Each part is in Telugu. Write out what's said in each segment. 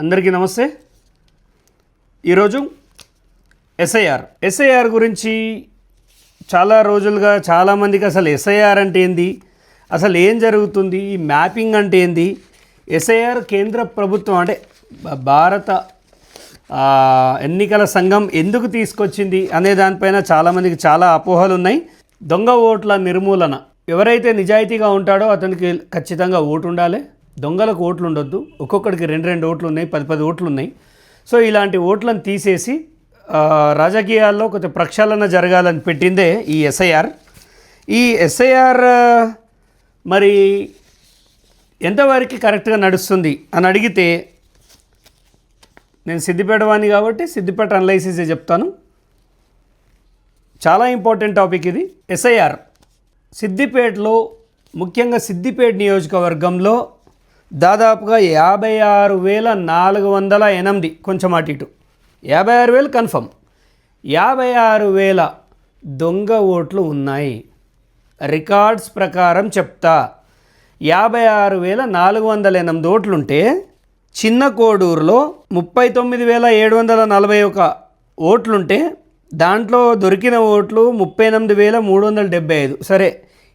అందరికీ నమస్తే. ఈరోజు ఎస్ఐఆర్ గురించి చాలా రోజులుగా చాలామందికి అసలు ఎస్ఐఆర్ అంటే ఏంది, అసలు ఏం జరుగుతుంది, ఈ మ్యాపింగ్ అంటే ఏంది, ఎస్ఐఆర్ కేంద్ర ప్రభుత్వం అంటే భారత ఎన్నికల సంఘం ఎందుకు తీసుకొచ్చింది అనే దానిపైన చాలామందికి చాలా అపోహలు ఉన్నాయి. దొంగ ఓట్ల నిర్మూలన, ఎవరైతే నిజాయితీగా ఉంటాడో అతనికి ఖచ్చితంగా ఓటు ఉండాలి. దొంగలకు ఓట్లు ఉండొద్దు. ఒక్కొక్కడికి 2 ఓట్లు ఉన్నాయి, 10 ఓట్లు ఉన్నాయి. సో ఇలాంటి ఓట్లను తీసేసి రాజకీయాల్లో కొంచెం ప్రక్షాళన జరగాలని పెట్టిందే ఈ ఎస్ఐఆర్. ఈ ఎస్ఐఆర్ మరి ఎంతవరకు కరెక్ట్గా నడుస్తుంది అని అడిగితే, నేను సిద్దిపేట వాణ్ణి కాబట్టి సిద్దిపేట అనలైసిసే చెప్తాను. చాలా ఇంపార్టెంట్ టాపిక్ ఇది. ఎస్ఐఆర్ సిద్దిపేటలో, ముఖ్యంగా సిద్దిపేట నియోజకవర్గంలో దాదాపుగా 56,408, కొంచెం అటు ఇటు 56,000 కన్ఫర్మ్, 56,000 దొంగ ఓట్లు ఉన్నాయి. రికార్డ్స్ ప్రకారం చెప్తా, 56,408 ఓట్లుంటే చిన్న కోడూరులో 39,741 ఓట్లుంటే దాంట్లో దొరికిన ఓట్లు 38,375. సరే,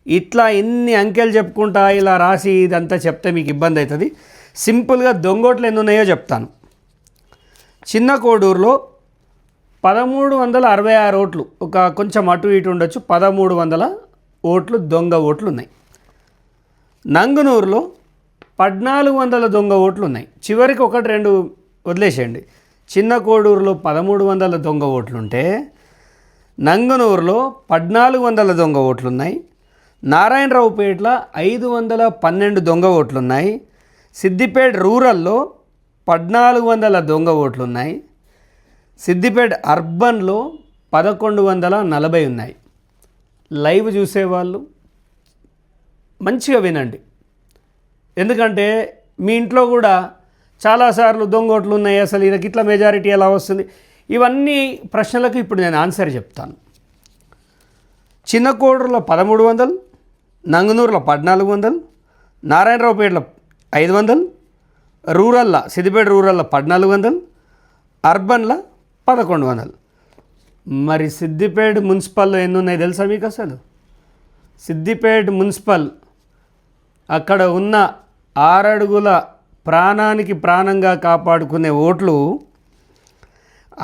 ఇట్లా ఇన్ని అంకెలు చెప్పుకుంటా ఇలా రాసి ఇదంతా చెప్తే మీకు ఇబ్బంది అవుతుంది. సింపుల్గా దొంగోట్లు ఎన్ని ఉన్నాయో చెప్తాను. చిన్న కోడూరులో 1,366 ఓట్లు, ఒక కొంచెం అటు ఇటు ఉండొచ్చు, 1,300 ఓట్లు దొంగ ఓట్లు ఉన్నాయి. నంగునూరులో 1,400 దొంగ ఓట్లు ఉన్నాయి. చివరికి 1-2 వదిలేసేయండి. చిన్న కోడూరులో 1,300 దొంగ ఓట్లుంటే నంగునూరులో 1,400 దొంగ ఓట్లున్నాయి. నారాయణరావుపేటలో 512 దొంగ ఓట్లున్నాయి. సిద్దిపేట రూరల్లో 1,400 దొంగ ఓట్లున్నాయి. సిద్దిపేట అర్బన్లో 1,140 ఉన్నాయి. లైవ్ చూసేవాళ్ళు మంచిగా వినండి, ఎందుకంటే మీ ఇంట్లో కూడా చాలాసార్లు దొంగ ఓట్లు ఉన్నాయి, అసలు ఇది ఇట్లా మెజారిటీ ఎలా వస్తుంది, ఇవన్నీ ప్రశ్నలకు ఇప్పుడు నేను ఆన్సర్ చెప్తాను. చిన్న కోడూరులో 1,300, నంగనూరులో 1,400, నారాయణరావుపేటలో 500, రూరల్లో సిద్దిపేట రూరల్లో 1,400, అర్బన్లో 1,100. మరి సిద్దిపేట మున్సిపల్లో ఎన్ని ఉన్నాయి తెలుసా మీకు? అసలు సిద్దిపేట మున్సిపల్ అక్కడ ఉన్న 6 అడుగుల ప్రాణానికి ప్రాణంగా కాపాడుకునే ఓట్లు,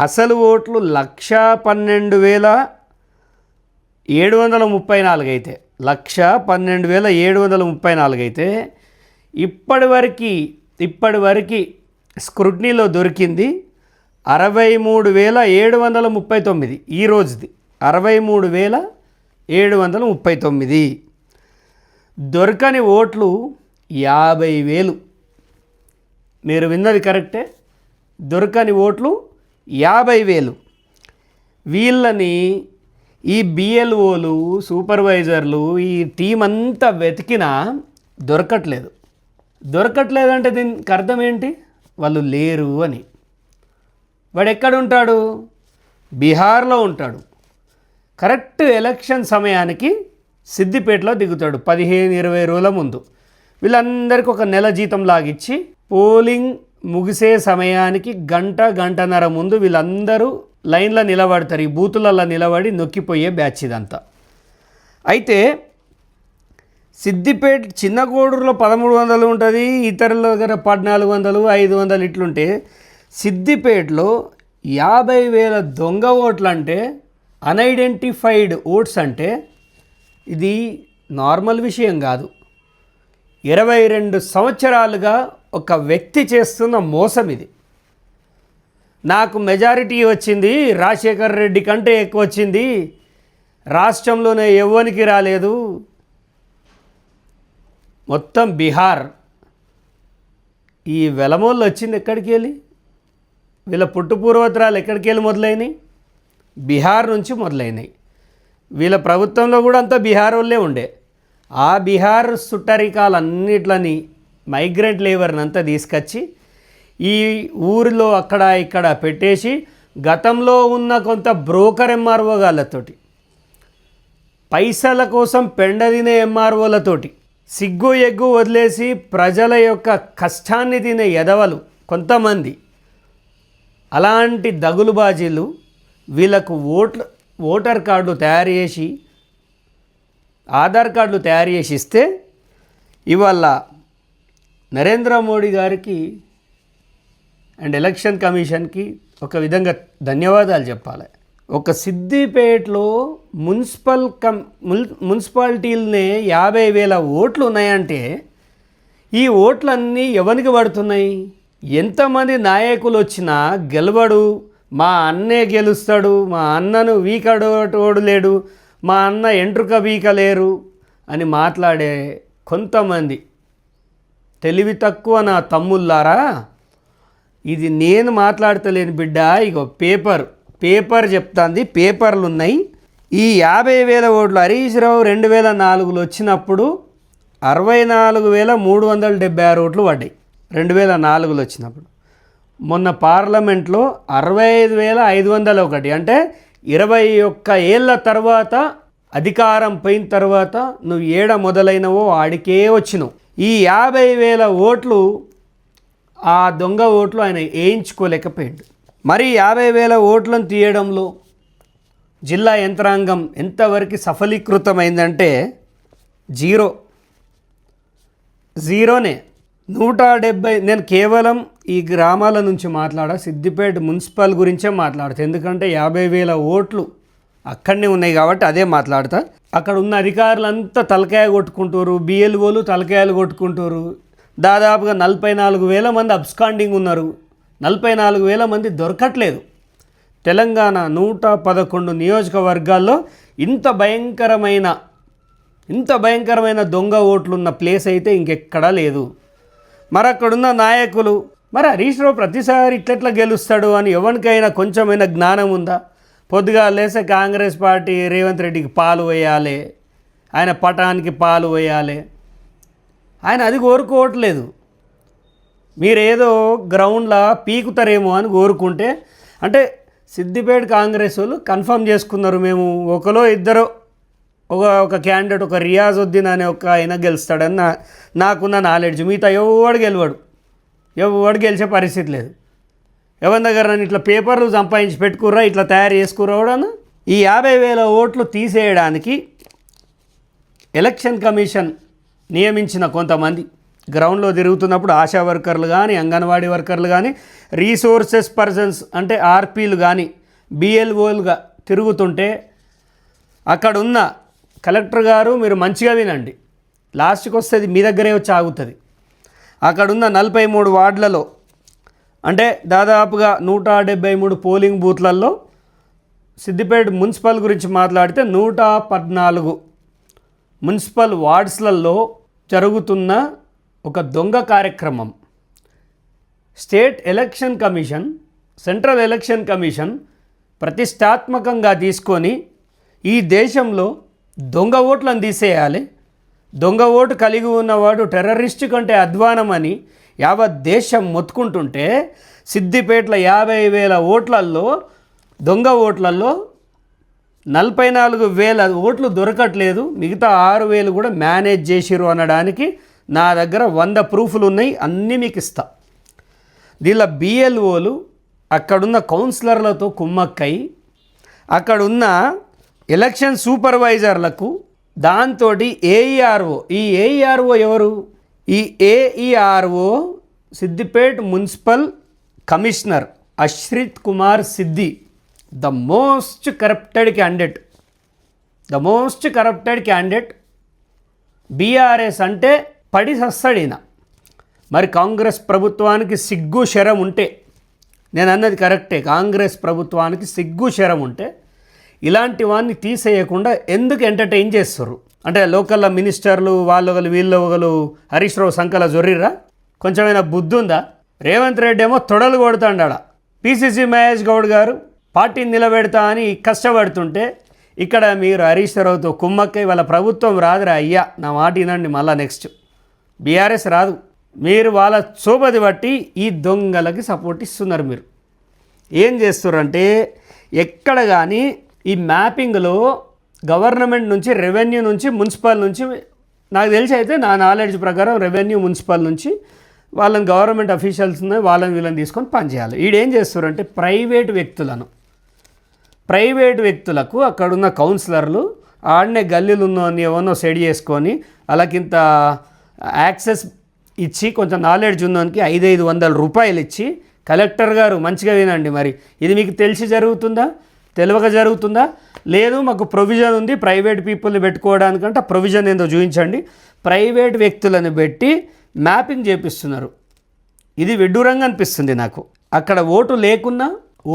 అసలు ఓట్లు 112,734 అయితే, 112,734 అయితే ఇప్పటివరకు స్క్రూటినీలో దొరికింది 63,739. ఈ రోజుది 63,739. దొరకని ఓట్లు 50,000. మీరు విన్నది కరెక్టే, దొరకని ఓట్లు 50,000. వీళ్ళని ఈ బిఎల్ఓలు, సూపర్వైజర్లు, ఈ టీం అంతా వెతికినా దొరకట్లేదంటే దీనికి అర్థం ఏంటి? వాళ్ళు లేరు అని. వాడు ఎక్కడుంటాడు? బీహార్లో ఉంటాడు. కరెక్ట్ ఎలక్షన్ సమయానికి సిద్దిపేటలో దిగుతాడు 15-20 రోజుల ముందు. వీళ్ళందరికీ ఒక నెల జీతం లాగిచ్చి పోలింగ్ ముగిసే సమయానికి గంటన్నర ముందు వీళ్ళందరూ లైన్లో నిలబడతారు. ఈ బూతులలో నిలబడి నొక్కిపోయే బ్యాచ్ ఇదంతా. అయితే సిద్దిపేట చిన్న కోడూరులో 1,300 ఉంటుంది, ఇతరుల దగ్గర 1,400, 500 ఇట్లుంటే సిద్దిపేటలో 50,000 దొంగ ఓట్లు అంటే, అన్ఐడెంటిఫైడ్ ఓట్స్ అంటే ఇది నార్మల్ విషయం కాదు. 22 సంవత్సరాలుగా ఒక వ్యక్తి చేస్తున్న మోసం ఇది. నాకు మెజారిటీ వచ్చింది, రాజశేఖర్ రెడ్డి కంటే ఎక్కువ వచ్చింది, రాష్ట్రంలోనే ఎవ్వనికి రాలేదు. మొత్తం బీహార్, ఈ వెలమోళ్ళు వచ్చింది ఎక్కడికి వెళ్ళి, వీళ్ళ పుట్టుపూర్వోత్తరాలు ఎక్కడికి వెళ్ళి మొదలైనవి? బీహార్ నుంచి మొదలైనవి. వీళ్ళ ప్రభుత్వంలో కూడా అంతా బీహార్ వాళ్ళే ఉండే. ఆ బీహార్ సుట్టరికాలన్నిట్లని, మైగ్రెంట్ లేబర్ని అంతా తీసుకొచ్చి ఈ ఊరిలో అక్కడ ఇక్కడ పెట్టేసి, గతంలో ఉన్న కొంత బ్రోకర్ ఎంఆర్ఓ గాళ్ళతోటి, పైసల కోసం పెండదినే ఎంఆర్ఓలతోటి, సిగ్గు ఎగ్గు వదిలేసి ప్రజల యొక్క కష్టాన్ని తినే ఎదవలు కొంతమంది అలాంటి దగులుబాజీలు వీళ్ళకు ఓటర్ కార్డులు తయారు చేసి ఆధార్ కార్డులు తయారు చేసి ఇస్తే ఇవాళ నరేంద్ర మోడీ గారికి అండ్ ఎలక్షన్ కమిషన్కి ఒక విధంగా ధన్యవాదాలు చెప్పాలి. ఒక సిద్దిపేటలో మున్సిపాలిటీలనే 50,000 ఓట్లు ఉన్నాయంటే ఈ ఓట్లన్నీ ఎవరికి పడుతున్నాయి? ఎంతమంది నాయకులు వచ్చినా గెలవడు, మా అన్నే గెలుస్తాడు, మా అన్నను వీకడోడు లేడు, మా అన్న ఎంట్రుక వీకలేరు అని మాట్లాడే కొంతమంది తెలివి తక్కువ నా తమ్ముళ్ళారా, ఇది నేను మాట్లాడతలేను బిడ్డ, ఇగో పేపర్ చెప్తాంది, పేపర్లు ఉన్నాయి. ఈ 50,000 ఓట్లు హరీష్ రావు 2004లో వచ్చినప్పుడు 64,376 ఓట్లు పడ్డాయి. 2004లో వచ్చినప్పుడు మొన్న పార్లమెంట్లో 65,501, అంటే 21 ఏళ్ళ తర్వాత అధికారం పోయిన తర్వాత నువ్వు ఏడ మొదలైనవో ఆడికే వచ్చినావు. ఈ 50,000 ఓట్లు ఆ దొంగ ఓట్లు ఆయన వేయించుకోలేకపోయాడు. మరి 50,000 ఓట్లను తీయడంలో జిల్లా యంత్రాంగం ఎంతవరకు సఫలీకృతమైందంటే జీరోనే. 170. నేను కేవలం ఈ గ్రామాల నుంచి సిద్దిపేట మున్సిపల్ గురించే మాట్లాడతా, ఎందుకంటే 50,000 ఓట్లు అక్కడనే ఉన్నాయి కాబట్టి అదే మాట్లాడతా. అక్కడ ఉన్న అధికారులంతా తలకాయ కొట్టుకుంటారు, బిఎల్ఓలు తలకాయలు కొట్టుకుంటారు. దాదాపుగా 44,000 మంది అబ్స్కాండింగ్ ఉన్నారు, 44,000 మంది దొరకట్లేదు. తెలంగాణ 111 నియోజకవర్గాల్లో ఇంత భయంకరమైన దొంగ ఓట్లున్న ప్లేస్ అయితే ఇంకెక్కడా లేదు. మరి అక్కడున్న నాయకులు, మరి హరీష్ రావు ప్రతిసారి ఇట్లెట్లా గెలుస్తాడు అని ఎవరికైనా కొంచెమైనా జ్ఞానం ఉందా? పొద్దుగా లేసే కాంగ్రెస్ పార్టీ రేవంత్ రెడ్డికి పాలు వేయాలి, ఆయన పటానికి పాలు వేయాలి, ఆయన అది కోరుకోవట్లేదు. మీరేదో గ్రౌండ్లో పీకుతారేమో అని కోరుకుంటే, అంటే సిద్దిపేట కాంగ్రెస్ వాళ్ళు కన్ఫర్మ్ చేసుకున్నారు, మేము ఒకలో ఇద్దరు ఒక క్యాండిడేట్, ఒక రియాజుద్దీన్ అనే ఒక ఆయన గెలుస్తాడని నాకున్న నాలెడ్జ్. మిగతా ఎవడు గెలిచే పరిస్థితి లేదు. ఎవరి దగ్గర నన్ను ఇట్లా పేపర్లు సంపాదించి పెట్టుకుర్రా, ఇట్లా తయారు చేసుకురావడాను. ఈ 50,000 ఓట్లు తీసేయడానికి ఎలక్షన్ కమిషన్ నియమించిన కొంతమంది గ్రౌండ్లో తిరుగుతున్నప్పుడు ఆశా వర్కర్లు కానీ, అంగన్వాడీ వర్కర్లు కానీ, రీసోర్సెస్ పర్సన్స్ అంటే ఆర్పీలు కానీ, బిఎల్ఓలుగా తిరుగుతుంటే అక్కడున్న కలెక్టర్ గారు, మీరు మంచిగా వినండి, లాస్ట్కి వస్తుంది మీ దగ్గరే వచ్చి ఆగుతుంది. అక్కడున్న 43 వార్డులలో, అంటే దాదాపుగా 173 పోలింగ్ బూత్లలో సిద్దిపేట మున్సిపల్ గురించి మాట్లాడితే 114 మున్సిపల్ వార్డ్స్లలో జరుగుతున్న ఒక దొంగ కార్యక్రమం. State election commission, central election commission ప్రతిష్టాత్మకంగా తీసుకొని ఈ దేశంలో దొంగ ఓట్లను తీసేయాలి, దొంగ ఓటు కలిగి ఉన్నవాడు టెర్రరిస్టు కంటే అధ్వానమని యావత్ దేశం మొత్తుకుంటుంటే, సిద్దిపేటలో 50,000 ఓట్లలో దొంగ ఓట్లలో 44,000 ఓట్లు దొరకట్లేదు, మిగతా 6,000 కూడా మేనేజ్ చేసిరు అనడానికి నా దగ్గర 100 ప్రూఫ్లు ఉన్నాయి, అన్నీ మీకు ఇస్తా. దీనిలో బిఎల్ఓలు అక్కడున్న కౌన్సిలర్లతో కుమ్మక్కై, అక్కడున్న ఎలక్షన్ సూపర్వైజర్లకు, దాంతో ఏఈఆర్ఓ, ఈ ఏఈఆర్ఓ ఎవరు? ఈ AERO Siddipet municipal commissioner Ashrith Kumar Siddi, the most corrupted candidate. BRS అంటే పడి సస్తడిన. మరి కాంగ్రెస్ ప్రభుత్వానికి సిగ్గు శరం ఉంటే, నేను అన్నది కరెక్టే, కాంగ్రెస్ ప్రభుత్వానికి సిగ్గు శరం ఉంటే ఇలాంటి వాడిని తీసేయకుండా ఎందుకు ఎంటర్టైన్ చేస్తారు? అంటే లోకల్ మినిస్టర్లు వాళ్ళొకరు వీళ్ళొకరు హరీష్ రావు సంకల జొర్రిరా? కొంచెమైనా బుద్ధి ఉందా? రేవంత్ రెడ్డి ఏమో తొడలు కొడుతాడాడ. పిసిసి మహేష్ గౌడ్ గారు పార్టీని నిలబెడతా అని కష్టపడుతుంటే ఇక్కడ మీరు హరీష్ రావుతో కుమ్మక్కై వాళ్ళ ప్రభుత్వం రాదురా అయ్యా, నా మాట వినండి, మళ్ళా నెక్స్ట్ బీఆర్ఎస్ రాదు. మీరు వాళ్ళ సోబది బట్టి ఈ దొంగలకి సపోర్ట్ ఇస్తున్నారు. మీరు ఏం చేస్తారంటే, ఎక్కడ కానీ ఈ మ్యాపింగ్లో గవర్నమెంట్ నుంచి, రెవెన్యూ నుంచి, మున్సిపల్ నుంచి, నాకు తెలిసి అయితే నా నాలెడ్జ్ ప్రకారం రెవెన్యూ మున్సిపల్ నుంచి వాళ్ళని గవర్నమెంట్ అఫీషియల్స్ వాళ్ళని వీళ్ళని తీసుకొని పనిచేయాలి. ఈడేం చేస్తారంటే ప్రైవేట్ వ్యక్తులకు అక్కడున్న కౌన్సిలర్లు ఆడనే గల్లీలు ఉన్నోని ఎవరినో సెట్ చేసుకొని అలాగింత యాక్సెస్ ఇచ్చి కొంచెం నాలెడ్జ్ ఉన్నోనికి 500 రూపాయలు ఇచ్చి, కలెక్టర్ గారు మంచిగా వినండి, మరి ఇది మీకు తెలిసి జరుగుతుందా, తెలియక జరుగుతుందా? లేదు, మాకు ప్రొవిజన్ ఉంది ప్రైవేట్ పీపుల్ని పెట్టుకోవడానికంటే ప్రొవిజన్ ఏందో చూపించండి. ప్రైవేట్ వ్యక్తులను పెట్టి మ్యాపింగ్ చేపిస్తున్నారు. ఇది విడ్డూరంగా అనిపిస్తుంది నాకు. అక్కడ ఓటు లేకున్నా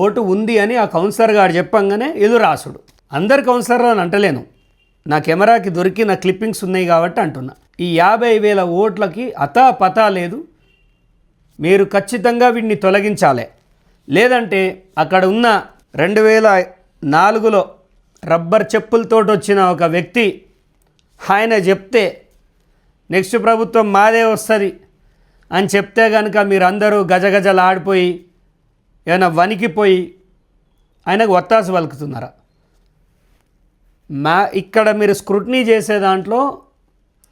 ఓటు ఉంది అని ఆ కౌన్సిలర్ గారు చెప్పంగానే ఎదురాసుడు. అందరు కౌన్సిలర్ అని అంటలేను, నా కెమెరాకి దొరికిన క్లిప్పింగ్స్ ఉన్నాయి కాబట్టి అంటున్నా. ఈ 50,000 ఓట్లకి అతాపతా లేదు. మీరు ఖచ్చితంగా వీడిని తొలగించాలి. లేదంటే అక్కడ ఉన్న 2004లో రబ్బర్ చెప్పులతోటి వచ్చిన ఒక వ్యక్తి ఆయన చెప్తే నెక్స్ట్ ప్రభుత్వం మాదే వస్తుంది అని చెప్తే కనుక మీరందరూ గజగజలాడిపోయి ఏమైనా వణికిపోయి ఆయనకు ఒత్తాసు పలుకుతున్నారా? ఇక్కడ మీరు స్క్రూటినీ చేసే దాంట్లో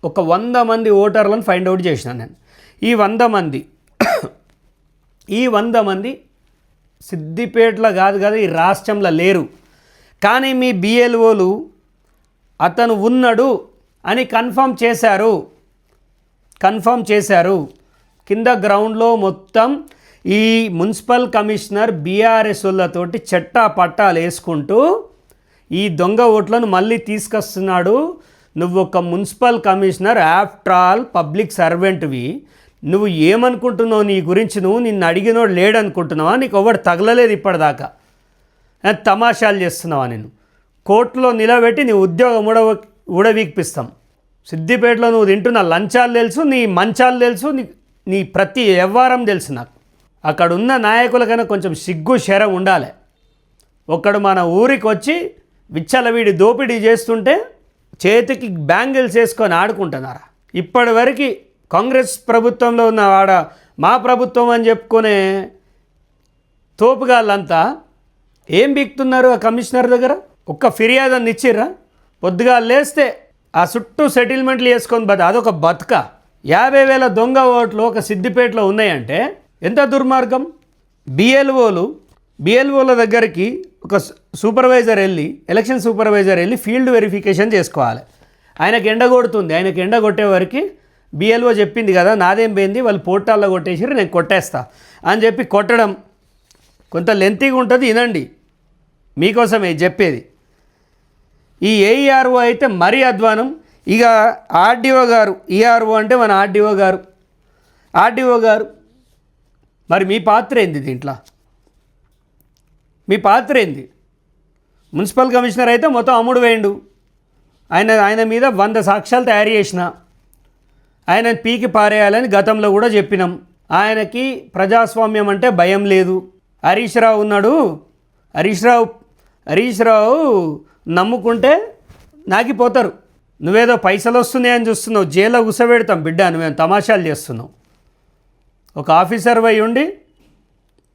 ఒక 100 మంది ఓటర్లను ఫైండ్ అవుట్ చేసినాను నేను. ఈ 100 మంది సిద్దిపేటలో కాదు కదా, ఈ రాష్ట్రంలో లేరు. కానీ మీ బిఎల్ఓలు అతను ఉన్నాడు అని కన్ఫర్మ్ చేశారు. కింద గ్రౌండ్లో మొత్తం ఈ మున్సిపల్ కమిషనర్ బీఆర్ఎస్ వాళ్ళతోటి చట్టా పట్టాలు వేసుకుంటూ ఈ దొంగ ఓట్లను మళ్ళీ తీసుకొస్తున్నాడు. నువ్వు ఒక municipal commissioner, after all public సర్వెంట్వి, నువ్వు ఏమనుకుంటున్నావు నీ గురించి? నువ్వు నిన్ను అడిగినోడు లేడనుకుంటున్నావా? నీకు ఎవడు తగలలేదు ఇప్పటిదాకా, తమాషాలు చేస్తున్నావా? నేను కోర్టులో నిలబెట్టి నీ ఉద్యోగం ఊడవీకిపిస్తాం. సిద్దిపేటలో నువ్వు తింటున్న లంచాలు తెలుసు, నీ మంచాలు తెలుసు, నీ ప్రతి వ్యవహారం తెలుసు నాకు. అక్కడున్న నాయకులకైనా కొంచెం సిగ్గు శరం ఉండాలి. ఒక్కడు మన ఊరికి వచ్చి విచ్చలవీడి దోపిడీ చేస్తుంటే చేతికి బ్యాంగిల్స్ వేసుకొని ఆడుకుంటున్నారా? ఇప్పటివరకు కాంగ్రెస్ ప్రభుత్వంలో ఉన్న వాడ మా ప్రభుత్వం అని చెప్పుకునే తోపుగాళ్ళంతా ఏం బీక్తున్నారు ఆ కమిషనర్ దగ్గర? ఒక్క ఫిర్యాదుని ఇచ్చిర్రా? పొద్దుగా లేస్తే ఆ చుట్టూ సెటిల్మెంట్లు చేసుకొని అదొక బతుక. 50,000 దొంగ ఓట్లు ఒక సిద్దిపేటలో ఉన్నాయంటే ఎంత దుర్మార్గం. బిఎల్ఓల దగ్గరికి ఒక సూపర్వైజర్ వెళ్ళి, ఎలక్షన్ సూపర్వైజర్ వెళ్ళి ఫీల్డ్ వెరిఫికేషన్ చేసుకోవాలి. ఆయనకు ఎండ కొడుతుంది. ఆయనకు ఎండ కొట్టే వరకు బిఎల్ఓ చెప్పింది కదా, నాదేం పోయింది, వాళ్ళు పోర్టాల్లో కొట్టేసారు, నేను కొట్టేస్తా అని చెప్పి కొట్టడం కొంత లెంతీగా ఉంటుంది. వినండి, మీకోసమే చెప్పేది. ఈ ఏఈఆర్ఓ అయితే మరీ అధ్వానం. ఇక ఆర్డీఓ గారు, ఈఆర్ఓ అంటే మన ఆర్డీఓ గారు మరి మీ పాత్ర ఏంది దీంట్లో? మీ పాత్ర ఏంది? మున్సిపల్ కమిషనర్ అయితే మొత్తం అమ్ముడు వేయండు. ఆయన మీద 100 సాక్ష్యాలు తయారు చేసిన, ఆయన పీకి పారేయాలని గతంలో కూడా చెప్పినాం. ఆయనకి ప్రజాస్వామ్యం అంటే భయం లేదు. హరీష్ రావు ఉన్నాడు, హరీష్ రావు నమ్ముకుంటే నాకిపోతారు. నువ్వేదో పైసలు వస్తున్నాయని చూస్తున్నావు, జైల్లో కూసబెడతాం బిడ్డ, నువ్వేం తమాషాలు చేస్తున్నావు. ఒక ఆఫీసర్ పోయి ఉండి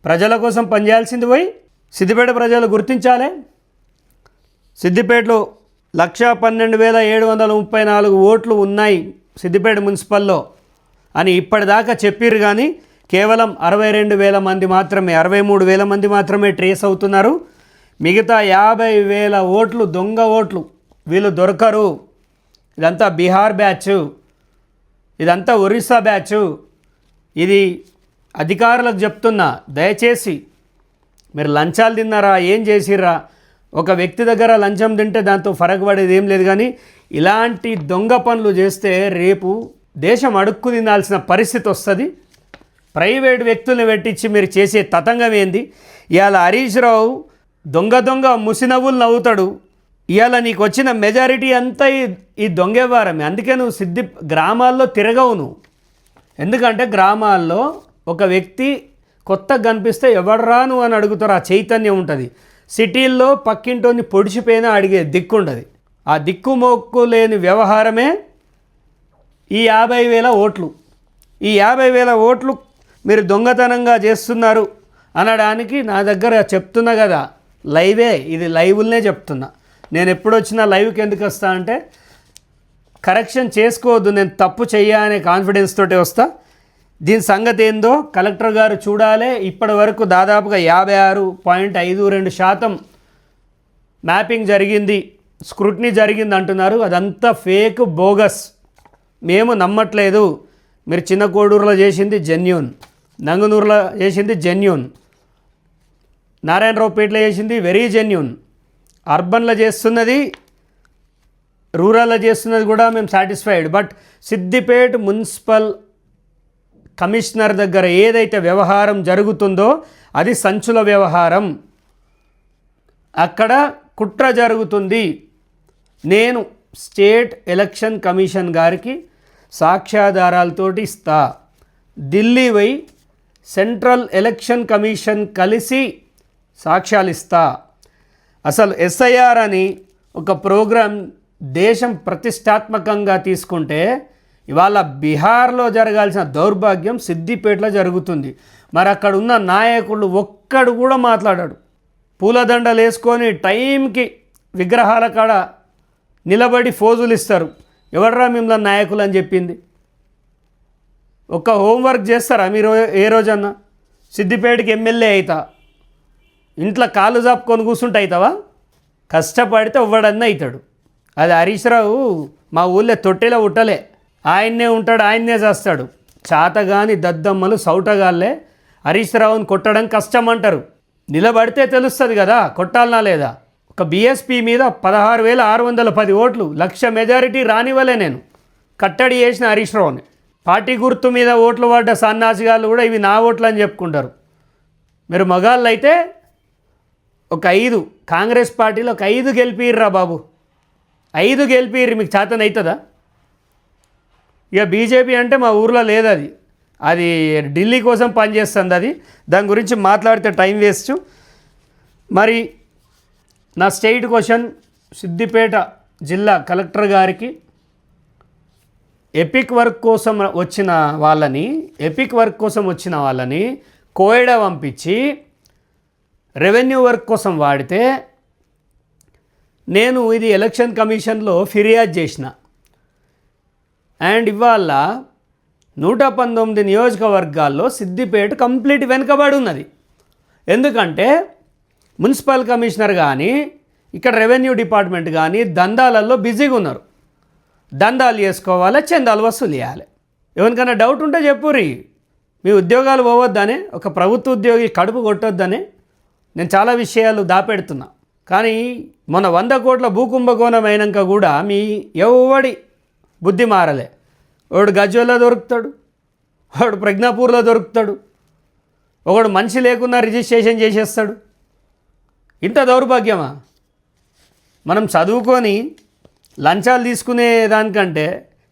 ప్రజల కోసం పనిచేయాల్సింది పోయి సిద్దిపేట ప్రజలు గుర్తించాలి. సిద్దిపేటలో 112,734 ఓట్లు ఉన్నాయి సిద్దిపేట మున్సిపల్లో అని ఇప్పటిదాకా చెప్పిర్రు. కానీ కేవలం 62,000 మంది మాత్రమే, 63,000 మంది మాత్రమే ట్రేస్ అవుతున్నారు. మిగతా 50,000 ఓట్లు దొంగ ఓట్లు, వీళ్ళు దొరకరు. ఇదంతా బీహార్ బ్యాచ్, ఇదంతా ఒరిస్సా బ్యాచ్. ఇది అధికారులకు చెప్తున్నా, దయచేసి మీరు లంచాలు తిన్నారా, ఏం చేసిర్రా? ఒక వ్యక్తి దగ్గర లంచం తింటే దాంతో ఫరక్ పడేది ఏం లేదు. కానీ ఇలాంటి దొంగ పనులు చేస్తే రేపు దేశం అడుక్కు తినాల్సిన పరిస్థితి వస్తుంది. ప్రైవేట్ వ్యక్తుల్ని పెట్టించి మీరు చేసే తతంగం ఏంది? ఇవాళ హరీష్ రావు దొంగ ముసినవ్వులు నవ్వుతాడు. ఇవాళ నీకు వచ్చిన మెజారిటీ అంతా ఈ దొంగవ్వారమే. అందుకే నువ్వు గ్రామాల్లో తిరగవు నువ్వు. ఎందుకంటే గ్రామాల్లో ఒక వ్యక్తి కొత్తగా కనిపిస్తే ఎవడరా నువ్వు అని అడుగుతారు, ఆ చైతన్యం ఉంటుంది. సిటీల్లో పక్కింటోని పొడిచిపోయినా అడిగే దిక్కు ఉండదు. ఆ దిక్కు మొక్కు లేని వ్యవహారమే ఈ 50,000 ఓట్లు. ఈ 50,000 ఓట్లు మీరు దొంగతనంగా చేస్తున్నారు అనడానికి నా దగ్గర చెప్తున్నా కదా, లైవే ఇది, లైవ్లనే చెప్తున్నా. నేను ఎప్పుడు వచ్చినా లైవ్కి ఎందుకు వస్తా అంటే కరెక్షన్ చేసుకోవద్దు, నేను తప్పు చెయ్యా అనే కాన్ఫిడెన్స్ తోటి వస్తా. దీని సంగతి ఏందో కలెక్టర్ గారు చూడాలి. ఇప్పటి వరకు దాదాపుగా 56.52% మ్యాపింగ్ జరిగింది, స్క్రూటినీ జరిగింది అంటున్నారు. అదంతా ఫేక్, బోగస్. మేము నమ్మట్లేదు. మీరు చిన్న కోడూరులో చేసింది జెన్యూన్, నంగనూరులో చేసింది జెన్యూన్, నారాయణరావుపేటలో చేసింది వెరీ జెన్యూన్, అర్బన్లో చేస్తున్నది, రూరల్లో చేస్తున్నది కూడా మేము satisfied. But Siddipet municipal commissioner దగ్గర ఏదైతే వ్యవహారం జరుగుతుందో అది సంచుల వ్యవహారం. అక్కడ కుట్ర జరుగుతుంది. నేను స్టేట్ ఎలక్షన్ కమిషన్ గారికి సాక్ష్యాధారాలతోటి ఇస్తా. ఢిల్లీ పోయి సెంట్రల్ ఎలక్షన్ కమిషన్ కలిసి సాక్ష్యాలు ఇస్తా. అసలు ఎస్ఐఆర్ అని ఒక ప్రోగ్రాం దేశం ప్రతిష్టాత్మకంగా తీసుకుంటే ఇవాళ బీహార్లో జరగాల్సిన దౌర్భాగ్యం సిద్దిపేటలో జరుగుతుంది. మరి అక్కడ ఉన్న నాయకులు ఒక్కడు కూడా మాట్లాడాడు. పూలదండలు వేసుకొని టైంకి విగ్రహాల కాడ నిలబడి ఫోజులు ఇస్తారు. ఎవడరా మిమ్మల్ని నాయకులు అని చెప్పింది? ఒక హోంవర్క్ చేస్తారా మీరు? ఏ రోజన్నా సిద్దిపేటకి ఎమ్మెల్యే అవుతా ఇంట్లో కాళ్ళు జాపుకొని కూర్చుంటే అవుతావా? కష్టపడితే ఎవ్వడన్నా అవుతాడు. అది హరీష్ రావు మా ఊళ్ళో తొట్టెలో ఉట్టలే. ఆయన్నే ఉంటాడు, ఆయన్నే చేస్తాడు. చాతగాని దద్దమ్మలు సౌటగాళ్ళే హరీష్ రావుని కొట్టడం కష్టం అంటారు. నిలబడితే తెలుస్తుంది కదా కొట్టాలనా లేదా. ఒక బీఎస్పీ మీద 16,610 ఓట్లు, 1,00,000 మెజారిటీ రానివ్వలే నేను. కట్టడి చేసిన హరీష్ రావుని. పార్టీ గుర్తు మీద ఓట్లు పడ్డ సన్నాసిగాళ్ళు కూడా ఇవి నా ఓట్లు అని చెప్పుకుంటారు. మీరు మగాళ్ళు అయితే ఒక 5 కాంగ్రెస్ పార్టీలో ఒక 5 గెలిపిర్రా బాబు, 5 గెలిపిర్రు. మీకు చేతన అవుతుందా? ఇక బీజేపీ అంటే మా ఊర్లో లేదు. అది ఢిల్లీ కోసం పనిచేస్తుంది. అది దాని గురించి మాట్లాడితే టైం వేస్ట్. మరి నా స్టేట్ క్వశ్చన్ సిద్దిపేట జిల్లా కలెక్టర్ గారికి ఎపిక్ వర్క్ కోసం వచ్చిన వాళ్ళని కోయడా పంపించి రెవెన్యూ వర్క్ కోసం వాడితే నేను ఇది ఎలక్షన్ కమిషన్లో ఫిర్యాదు చేసిన. అండ్ ఇవాళ 119 నియోజకవర్గాల్లో సిద్దిపేట కంప్లీట్ వెనుకబడి ఉన్నది. ఎందుకంటే మున్సిపల్ కమిషనర్ కానీ ఇక్కడ రెవెన్యూ డిపార్ట్మెంట్ కానీ దందాలలో బిజీగా ఉన్నారు. దందాలు చేసుకోవాలి, చందాలు వసూలు చేయాలి. ఎవరికైనా డౌట్ ఉంటే చెప్పుర్రి. మీ ఉద్యోగాలు పోవద్దనే, ఒక ప్రభుత్వ ఉద్యోగి కడుపు కొట్టొద్దనే నేను చాలా విషయాలు దాపెడుతున్నా. కానీ మొన్న 100 కోట్ల భూకుంభకోణం అయినాక కూడా మీ ఎవడి బుద్ధి మారలే. ఒకడు గజ్వెల్లో దొరుకుతాడు, ఒకడు ప్రజ్ఞాపూర్లో దొరుకుతాడు, ఒకడు మనిషి లేకున్నా రిజిస్ట్రేషన్ చేసేస్తాడు. ఇంత దౌర్భాగ్యమా? మనం చదువుకొని లంచాలు తీసుకునే దానికంటే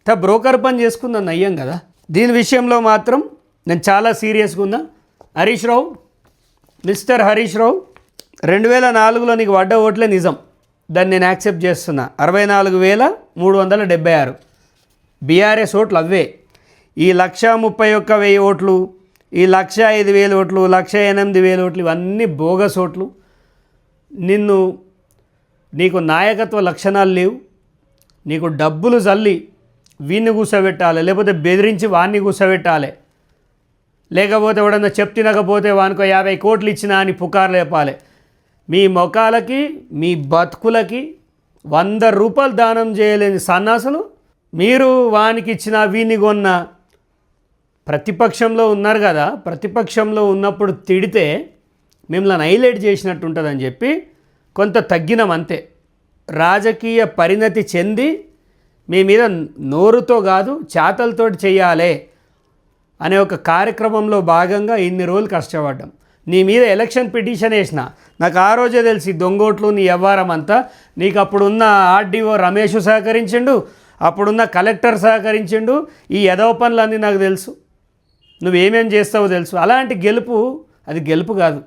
బ్రోకర్ పని చేసుకుందాం నయ్యం కదా. దీని విషయంలో మాత్రం నేను చాలా సీరియస్గా ఉన్నా. హరీష్ రావు, మిస్టర్ హరీష్ రావు, 2004లో నీకు పడ్డ ఓట్లే నిజం, దాన్ని నేను యాక్సెప్ట్ చేస్తున్నా. 64,376 బీఆర్ఎస్ ఓట్లు అవే. ఈ 1,31,000 ఓట్లు, ఈ 1,05,000 ఓట్లు, 1,08,000 ఓట్లు ఇవన్నీ బోగస్ ఓట్లు. నీకు నాయకత్వ లక్షణాలు లేవు. నీకు డబ్బులు చల్లి వీన్ని కూర్చోబెట్టాలి, లేకపోతే బెదిరించి వాన్ని కూర్చోబెట్టాలి, లేకపోతే ఎవడన్నా చెప్తినకపోతే వానికో 50 కోట్లు ఇచ్చినా అని పుకారు లేపాలి. మీ మొఖాలకి మీ బతుకులకి 100 రూపాయలు దానం చేయలేని సన్నాసులు మీరు. వానికి ఇచ్చిన వీన్ని కొన్న ప్రతిపక్షంలో ఉన్నారు కదా, ప్రతిపక్షంలో ఉన్నప్పుడు తిడితే మిమ్మల్ని హైలైట్ చేసినట్టు ఉంటుందని చెప్పి కొంత తగ్గినం అంతే. రాజకీయ పరిణతి చెంది మీ మీద నోరుతో కాదు చేతలతో చేయాలి అనే ఒక కార్యక్రమంలో భాగంగా ఇన్ని రోజులు కష్టపడ్డాం. నీ మీద ఎలక్షన్ పిటిషన్ వేసిన. నాకు ఆ రోజే తెలిసి దొంగోట్లు నీ వ్యవహారం అంతా. నీకు అప్పుడున్న ఆర్డీఓ రమేష్ సహకరించిండు, అప్పుడున్న కలెక్టర్ సహకరించిండు. ఈ ఎదవ పనులన్నీ నాకు తెలుసు, నువ్వేమేం చేస్తావో తెలుసు. అలాంటి గెలుపు అది గెలుపు కాదు,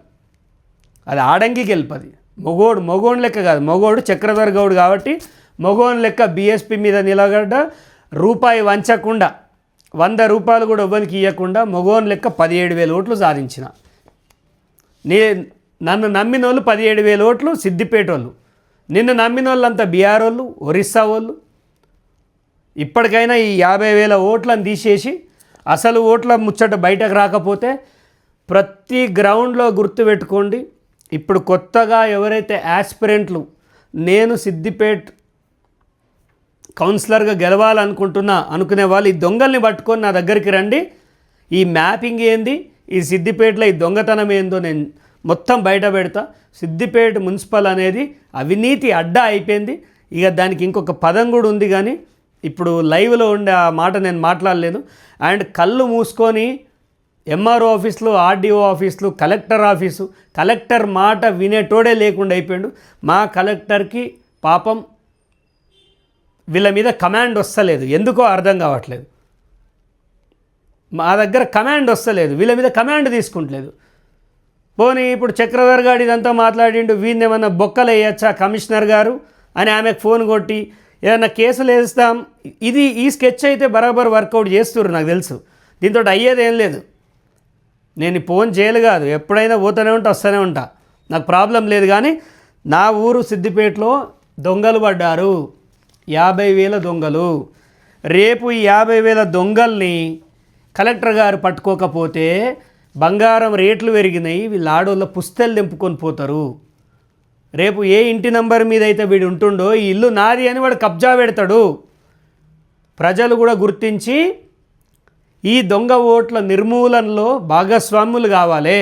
అది ఆడంగి గెలుపు. అది మొగోడు లెక్క కాదు. మొగోడు చక్రధర్ గౌడ్ కాబట్టి మొగోని లెక్క బీఎస్పీ మీద నిలబడ్డ, రూపాయి వంచకుండా 100 రూపాయలు కూడా ఇవ్వనికి ఇవ్వకుండా మొగోని లెక్క 17,000 ఓట్లు సాధించిన. నన్ను నమ్మిన వాళ్ళు 17,000 ఓట్లు సిద్దిపేట వాళ్ళు. నిన్ను నమ్మిన వాళ్ళంతా బీహార్ వాళ్ళు, ఒరిస్సా వాళ్ళు. ఇప్పటికైనా ఈ 50,000 ఓట్లను తీసేసి అసలు ఓట్ల ముచ్చట బయటకు రాకపోతే ప్రతి గ్రౌండ్లో గుర్తుపెట్టుకోండి. ఇప్పుడు కొత్తగా ఎవరైతే యాస్పిరెంట్లు నేను సిద్దిపేట్ కౌన్సిలర్గా గెలవాలనుకుంటున్నా అనుకునే వాళ్ళు ఈ దొంగల్ని పట్టుకొని నా దగ్గరికి రండి. ఈ మ్యాపింగ్ ఏంది, ఈ సిద్దిపేటలో ఈ దొంగతనం ఏందో నేను మొత్తం బయట పెడతా. సిద్దిపేట మున్సిపల్ అనేది అవినీతి అడ్డా అయిపోయింది. ఇక దానికి ఇంకొక పదం కూడా ఉంది, కానీ ఇప్పుడు లైవ్లో ఉండే ఆ మాట నేను మాట్లాడలేను. అండ్ కళ్ళు మూసుకొని ఎంఆర్ఓ ఆఫీసులు, ఆర్డీఓ ఆఫీసులు, కలెక్టర్ ఆఫీసు, కలెక్టర్ మాట వినేటోడే లేకుండా అయిపోయాడు. మా కలెక్టర్కి పాపం వీళ్ళ మీద కమాండ్ వస్తలేదు, ఎందుకో అర్థం కావట్లేదు. మా దగ్గర కమాండ్ వస్తలేదు, వీళ్ళ మీద కమాండ్ తీసుకుంటలేదు. పోనీ ఇప్పుడు చక్రధర్ గారు ఇదంతా మాట్లాడిండు, వీడిని ఏమన్నా బొక్కలు వేయచ్చా కమిషనర్ గారు అని ఆమెకు ఫోన్ కొట్టి ఏదన్నా కేసులు వేస్తాం. ఈ స్కెచ్ అయితే బరాబర్ వర్కౌట్ చేస్తున్నారు, నాకు తెలుసు. దీంతో అయ్యేది ఏం లేదు. నేను ఫోన్ చేయలు కాదు, ఎప్పుడైనా పోతూనే ఉంటా, వస్తూనే ఉంటా, నాకు ప్రాబ్లం లేదు. కానీ నా ఊరు సిద్దిపేటలో దొంగలు పడ్డారు, 50,000 దొంగలు. రేపు ఈ 50,000 దొంగల్ని కలెక్టర్ గారు పట్టుకోకపోతే బంగారం రేట్లు పెరిగినాయి, వీళ్ళు ఆడోళ్ళ పుస్తలు తెంపుకొని పోతారు. రేపు ఏ ఇంటి నంబర్ మీద అయితే వీడు ఉంటుండో ఈ ఇల్లు నాది అని వాడు కబ్జా పెడతాడు. ప్రజలు కూడా గుర్తించి ఈ దొంగ ఓట్ల నిర్మూలనలో భాగస్వాములు కావాలి.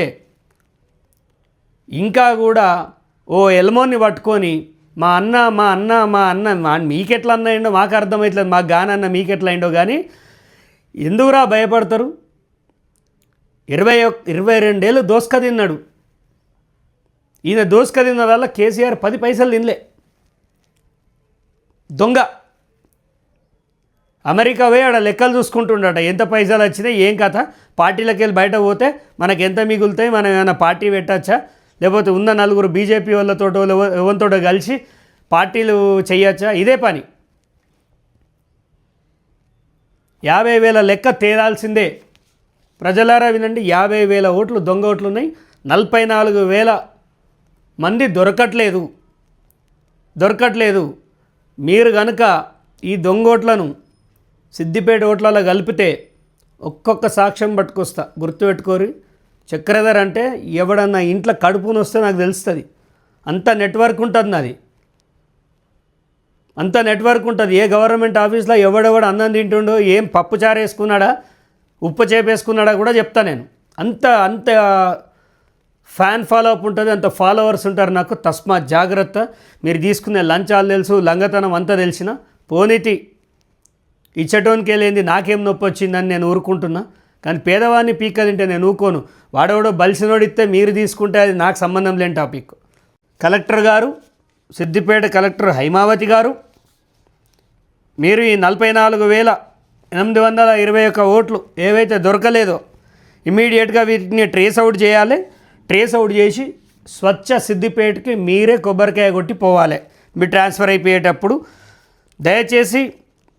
ఇంకా కూడా ఓ ఎల్మోని పట్టుకొని మా అన్న మీకెట్లా అన్నయిండో మాకు అర్థమవుతలేదు, మాకు గానన్న మీకెట్లా అయిండో. కానీ ఎందుకురా భయపడతారు? 22 ఏళ్ళు దోసుక తిన్నాడు. ఈయన దోసుక తిన్న వల్ల కేసీఆర్ 10 పైసలు తినలే. దొంగ అమెరికా పోయి ఆడ లెక్కలు చూసుకుంటుండట, ఎంత పైసలు వచ్చినాయి ఏం కథ. పార్టీలకు వెళ్ళి బయట పోతే మనకు ఎంత మిగులుతాయి, మనం ఏమైనా పార్టీ పెట్టచ్చా, లేకపోతే ఉన్న నలుగురు బీజేపీ వాళ్ళతో ఎవరితోటో కలిసి పార్టీలు చేయొచ్చా, ఇదే పని. 50,000 లెక్క తేలాల్సిందే. ప్రజలారా వినండి, 50,000 ఓట్లు దొంగ ఓట్లు ఉన్నాయి. 44,000 మంది దొరకట్లేదు. మీరు కనుక ఈ దొంగ ఓట్లను సిద్దిపేట ఓట్లలో కలిపితే ఒక్కొక్క సాక్ష్యం పట్టుకొస్తా, గుర్తుపెట్టుకోరు. చక్రధర్ అంటే ఎవడన్నా ఇంట్లో కడుపుని వస్తే నాకు తెలుస్తుంది. అంత నెట్వర్క్ ఉంటుంది నాది, అంత నెట్వర్క్ ఉంటుంది. ఏ గవర్నమెంట్ ఆఫీస్లో ఎవడెవడు అన్నం తింటుండో, ఏం పప్పు చారు వేసుకున్నాడా, ఉప్పు చేపేసుకున్నాడా కూడా చెప్తా నేను. అంత ఫ్యాన్ ఫాలోఅప్ ఉంటుంది, అంత ఫాలోవర్స్ ఉంటారు నాకు. తస్మా జాగ్రత్త. మీరు తీసుకునే లంచాలు తెలుసు, లంగతనం అంతా తెలిసిన పోనీతి ఇచ్చటోనికి వెళ్ళింది నాకేం నొప్పి వచ్చిందని నేను ఊరుకుంటున్నా. కానీ పేదవాడిని పీక తింటే నేను ఊకోను. వాడెవడో బలిసినోడిస్తే మీరు తీసుకుంటే అది నాకు సంబంధం లేని టాపిక్. కలెక్టర్ గారు, సిద్దిపేట కలెక్టర్ హైమావతి గారు, మీరు ఈ 44,821 ఓట్లు ఏవైతే దొరకలేదో ఇమీడియట్గా వీటిని ట్రేస్ అవుట్ చేయాలి. ట్రేస్ అవుట్ చేసి స్వచ్ఛ సిద్దిపేటకి మీరే కొబ్బరికాయ కొట్టి పోవాలి మీ ట్రాన్స్ఫర్ అయిపోయేటప్పుడు. దయచేసి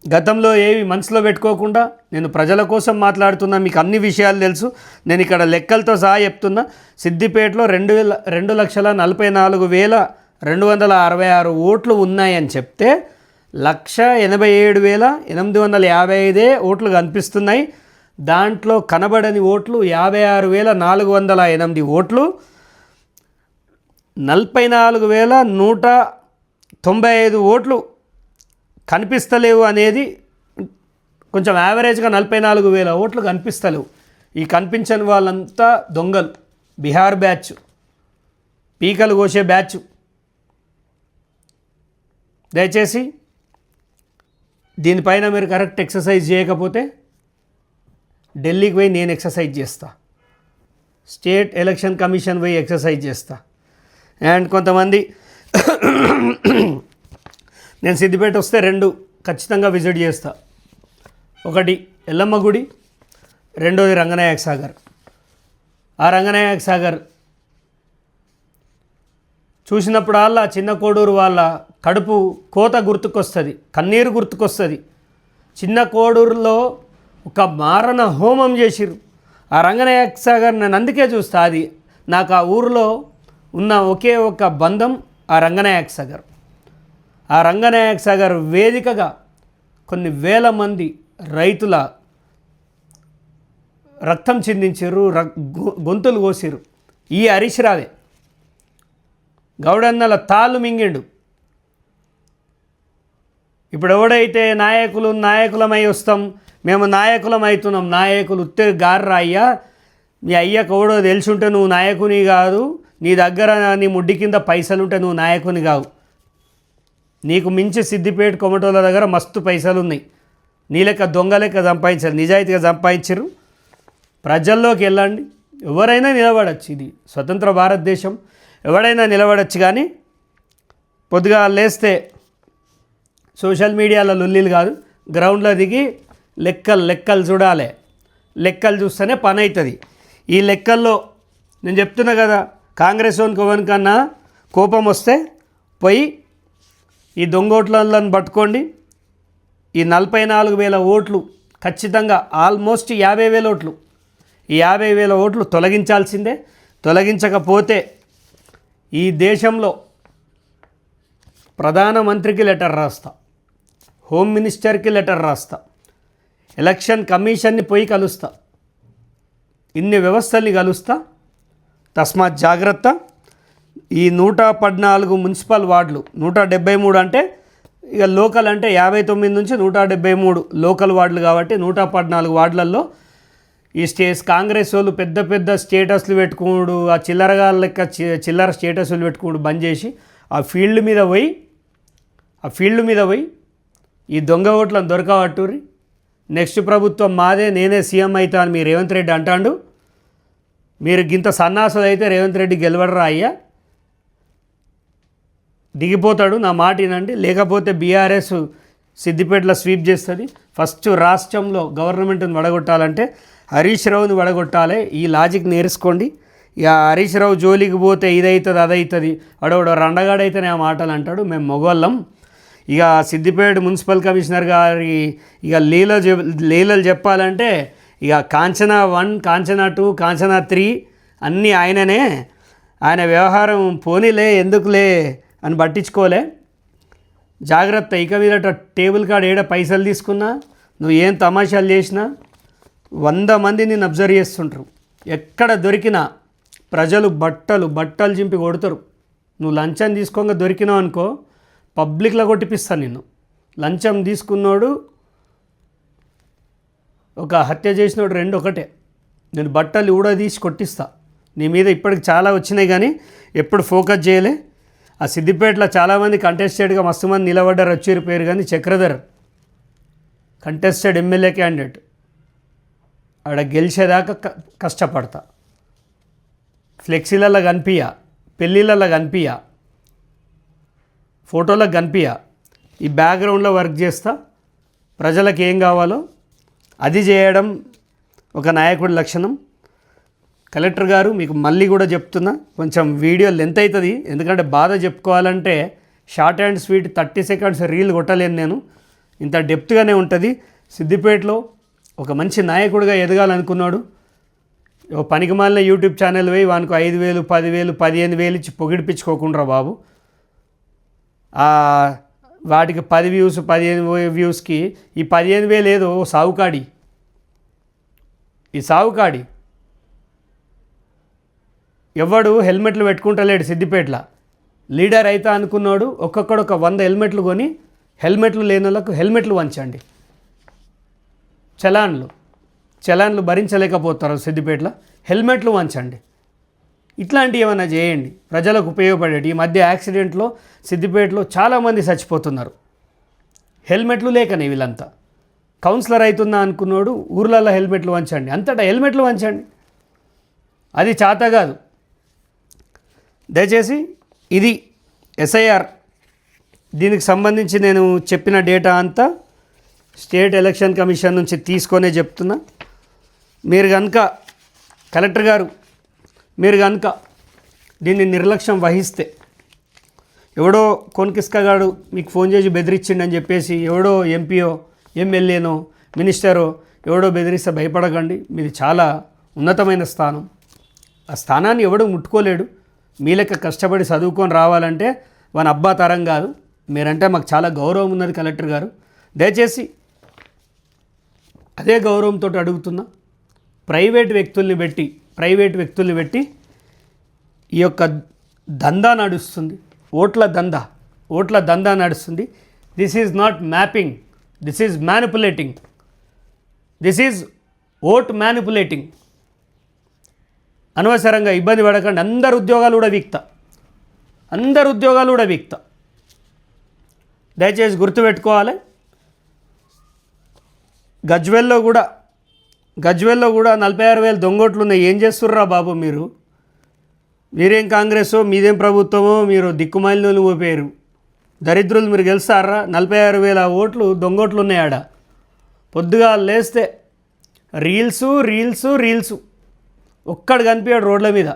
గతంలో ఏవి మనసులో పెట్టుకోకుండా, నేను ప్రజల కోసం మాట్లాడుతున్నా, మీకు అన్ని విషయాలు తెలుసు. నేను ఇక్కడ లెక్కలతో సహా చెప్తున్నా. సిద్దిపేటలో 2,84,266 ఓట్లు ఉన్నాయని చెప్తే 1,87,855 ఓట్లు కనిపిస్తున్నాయి. దాంట్లో కనబడని ఓట్లు 56,408 ఓట్లు. 44,195 ఓట్లు కనిపిస్తలేవు అనేది కొంచెం యావరేజ్గా 44,000 ఓట్లు కనిపిస్తలేవు. ఈ కనిపించని వాళ్ళంతా దొంగలు, బీహార్ బ్యాచ్, పీకలు కోసే బ్యాచ్. దయచేసి దీనిపైన మీరు కరెక్ట్ ఎక్సర్సైజ్ చేయకపోతే ఢిల్లీకి పోయి నేను ఎక్సర్సైజ్ చేస్తా, స్టేట్ ఎలక్షన్ కమిషన్ పోయి ఎక్సర్సైజ్ చేస్తా. అండ్ కొంతమంది నేను సిద్దిపేట వస్తే 2 ఖచ్చితంగా విజిట్ చేస్తా. ఒకటి ఎల్లమ్మ గుడి, రెండోది రంగనాయక సాగర్. ఆ రంగనాయక సాగర్ చూసినప్పుడల్లా చిన్న కోడూరు వాళ్ళ కడుపు కోత గుర్తుకొస్తుంది, కన్నీరు గుర్తుకొస్తుంది. చిన్న కోడూరులో ఒక మారణ హోమం చేసిర్రు. ఆ రంగనాయక సాగర్ నేను అందుకే చూస్తా. అది నాకు ఆ ఊరిలో ఉన్న ఒకే ఒక బంధం ఆ రంగనాయక సాగర్. ఆ రంగనాయక సాగర్ వేదికగా కొన్ని వేల మంది రైతుల రక్తం చిందించారు, గొంతులు కోసిరు. ఈ హరీష్ రావే గౌడన్నల తాళ్ళు మింగిండు. ఇప్పుడు ఎవడైతే నాయకులమై వస్తాం, మేము నాయకులం అవుతున్నాం, నాయకులు ఉత్తే గార్రా అయ్యా, నీ అయ్యకు ఎవడో తెలుసుంటే నువ్వు నాయకుని కాదు, నీ దగ్గర నీ ముడ్డి కింద పైసలుంటే నువ్వు నాయకుని కావు. నీకు మించి సిద్దిపేట కొమటోళ్ళ దగ్గర మస్తు పైసలు ఉన్నాయి, నీ లెక్క దొంగ లెక్క సంపాదించారు, నిజాయితీగా సంపాదించరు. ప్రజల్లోకి వెళ్ళండి, ఎవరైనా నిలబడచ్చు, ఇది స్వతంత్ర భారతదేశం, ఎవడైనా నిలబడచ్చు. కానీ పొద్దుగా లేస్తే సోషల్ మీడియాలో లొల్లీలు కాదు, గ్రౌండ్లో దిగి లెక్కలు చూడాలి. లెక్కలు చూస్తేనే పని అవుతుంది. ఈ లెక్కల్లో నేను చెప్తున్నా కదా, కాంగ్రెస్ ఎవరికన్నా కోపం వస్తే పోయి ఈ దొంగోట్లను పట్టుకోండి. ఈ 44,000 ఓట్లు ఖచ్చితంగా ఆల్మోస్ట్ 50,000 ఓట్లు, ఈ 50,000 ఓట్లు తొలగించాల్సిందే. తొలగించకపోతే ఈ దేశంలో ప్రధానమంత్రికి లెటర్ రాస్తా, హోమ్ మినిస్టర్కి లెటర్ రాస్తా, ఎలక్షన్ కమిషన్ని పోయి కలుస్తా, ఇన్ని వ్యవస్థల్ని కలుస్తా. తస్మాత్ జాగ్రత్త. ఈ 114 మున్సిపల్ వార్డులు, 173 అంటే ఇక లోకల్ అంటే 59 నుంచి 173 లోకల్ వార్డులు కాబట్టి 114 వార్డులలో ఈ కాంగ్రెస్ వాళ్ళు పెద్ద పెద్ద స్టేటస్లు పెట్టుకోడు, ఆ చిల్లరగా లెక్క చిల్లర స్టేటస్లు పెట్టుకోడు బంద్ చేసి ఆ ఫీల్డ్ మీద పోయి ఈ దొంగ ఓట్లను దొరకబట్టుర్రి. నెక్స్ట్ ప్రభుత్వం మాదే, నేనే సీఎం అవుతా అని మీరు రేవంత్ రెడ్డి అంటాడు. మీరు గింత సన్నాసులు అయితే రేవంత్ రెడ్డి గెలవడరా అయ్యా, దిగిపోతాడు. నా మాట వినండి, లేకపోతే బీఆర్ఎస్ సిద్దిపేటలో స్వీప్ చేస్తుంది. ఫస్ట్ రాష్ట్రంలో గవర్నమెంట్ని వడగొట్టాలంటే హరీష్ రావుని వడగొట్టాలి. ఈ లాజిక్ నేర్చుకోండి. ఇక హరీష్ రావు జోలికి పోతే ఇదవుతుంది అదవుతుంది, వాడవాడు రండగాడైతేనే ఆ మాటలు అంటాడు. మేము మొగోళ్ళం. ఇక సిద్దిపేట మున్సిపల్ కమిషనర్ గారి ఇక లీలలు చెప్పాలంటే ఇక కాంచనా 1, కాంచనా 2, కాంచనా 3 అన్నీ ఆయననే. ఆయన వ్యవహారం పోనీలే ఎందుకులే అని పట్టించుకోలే. జాగ్రత్త. ఇక మీదట టేబుల్ కాడ ఏడ పైసలు తీసుకున్నా, నువ్వు ఏం తమాషాలు చేసినా 100 మంది నిన్ను అబ్జర్వ్ చేస్తుంటారు. ఎక్కడ దొరికినా ప్రజలు బట్టలు చింపి కొడతారు. నువ్వు లంచం తీసుకోగా దొరికినావు అనుకో, పబ్లిక్లో కొట్టిపిస్తాను నిన్ను. లంచం తీసుకున్నాడు ఒక హత్య చేసినోడు 2 ఒకటే. నేను బట్టలు తీసి కొట్టిస్తా. నీ మీద ఇప్పటికి చాలా వచ్చినాయి కానీ ఎప్పుడు ఫోకస్ చేయలే. ఆ సిద్దిపేటలో చాలామంది కంటెస్టెడ్గా మస్తు మంది నిలబడ్డారు, వచ్చారు పేరు. కానీ చక్రధర్ కంటెస్టెడ్ ఎమ్మెల్యే క్యాండిడేట్, ఆడ గెలిచేదాకా కష్టపడతా. ఫ్లెక్సీలలో కనిపించా, పెళ్ళిళ్ళలో కనిపించా, ఫోటోలకు కనిపించా. ఈ బ్యాక్గ్రౌండ్లో వర్క్ చేస్తా. ప్రజలకు ఏం కావాలో అది చేయడం ఒక నాయకుడి లక్షణం. కలెక్టర్ గారు మీకు మళ్ళీ కూడా చెప్తున్నా, కొంచెం వీడియో లెంత్ అవుతుంది. ఎందుకంటే బాధ చెప్పుకోవాలంటే short and sweet 30 seconds reel కొట్టలేను నేను, ఇంత డెప్త్గానే ఉంటుంది. సిద్దిపేటలో ఒక మంచి నాయకుడిగా ఎదగాలనుకున్నాడు. పనికిమాలిన యూట్యూబ్ ఛానల్ పోయి వానికి 5,000, 10,000, 15,000 ఇచ్చి పొగిడిపించుకోకుండా బాబు. వాటికి 10 వ్యూస్ 15 వ్యూస్కి ఈ 15,000 ఏదో సావుకాడి. ఈ సావుకాడి ఎవడు హెల్మెట్లు పెట్టుకుంటలేడు సిద్దిపేటలో. లీడర్ అయితే అనుకున్నాడు. ఒక్కొక్కడు ఒక 100 హెల్మెట్లు కొని హెల్మెట్లు లేని వాళ్ళకు హెల్మెట్లు వంచండి. చలాన్లు భరించలేకపోతారు సిద్దిపేటలో, హెల్మెట్లు వంచండి. ఇట్లాంటివి ఏమైనా చేయండి, ప్రజలకు ఉపయోగపడేటి. ఈ మధ్య యాక్సిడెంట్లో సిద్దిపేటలో చాలామంది చచ్చిపోతున్నారు హెల్మెట్లు లేకనే. వీళ్ళంతా కౌన్సిలర్ అవుతుందా అనుకున్నాడు, ఊర్లలో హెల్మెట్లు వంచండి, అంతటా హెల్మెట్లు వంచండి. అది చేత కాదు. దయచేసి ఇది ఎస్ఐఆర్, దీనికి సంబంధించి నేను చెప్పిన డేటా అంతా స్టేట్ ఎలక్షన్ కమిషన్ నుంచి తీసుకొనే చెప్తున్నా. మీరు కనుక కలెక్టర్ గారు మీరు కనుక దీన్ని నిర్లక్ష్యం వహిస్తే, ఎవడో కొన్కిస్కగాడు మీకు ఫోన్ చేసి బెదిరించిండని చెప్పేసి ఎవడో ఎంపీయో ఎమ్మెల్యేనో మినిస్టరో ఎవడో బెదిరిస్తే భయపడకండి. మీది చాలా ఉన్నతమైన స్థానం. ఆ స్థానాన్ని ఎవడో ముట్టుకోలేడు. మీ లెక్క కష్టపడి చదువుకొని రావాలంటే వాని అబ్బా తరం కాదు. మీరంటే మాకు చాలా గౌరవం ఉన్నది కలెక్టర్ గారు. దయచేసి అదే గౌరవంతో అడుగుతున్నా, ప్రైవేట్ వ్యక్తుల్ని పెట్టి ఈ యొక్క దందా నడుస్తుంది, ఓట్ల దందా నడుస్తుంది. This is not mapping, this is manipulating, this is vote manipulating. అనవసరంగా ఇబ్బంది పడకండి. అందరు ఉద్యోగాలు కూడా వీక్తా. దయచేసి గుర్తుపెట్టుకోవాలి. గజ్వెల్లో కూడా 46,000 దొంగోట్లు ఉన్నాయి. ఏం చేస్తుర్రా బాబు మీరు? మీరేం కాంగ్రెసో మీదేం ప్రభుత్వమో మీరు దిక్కుమాలినోళ్ళు ఊపారు. దరిద్రులు మీరు గెలుస్తారా? 46,000 ఓట్లు దొంగోట్లు ఉన్నాయి ఆడ. పొద్దుగా లేస్తే రీల్స్ ఒక్కడు కనిపించాడు రోడ్ల మీద.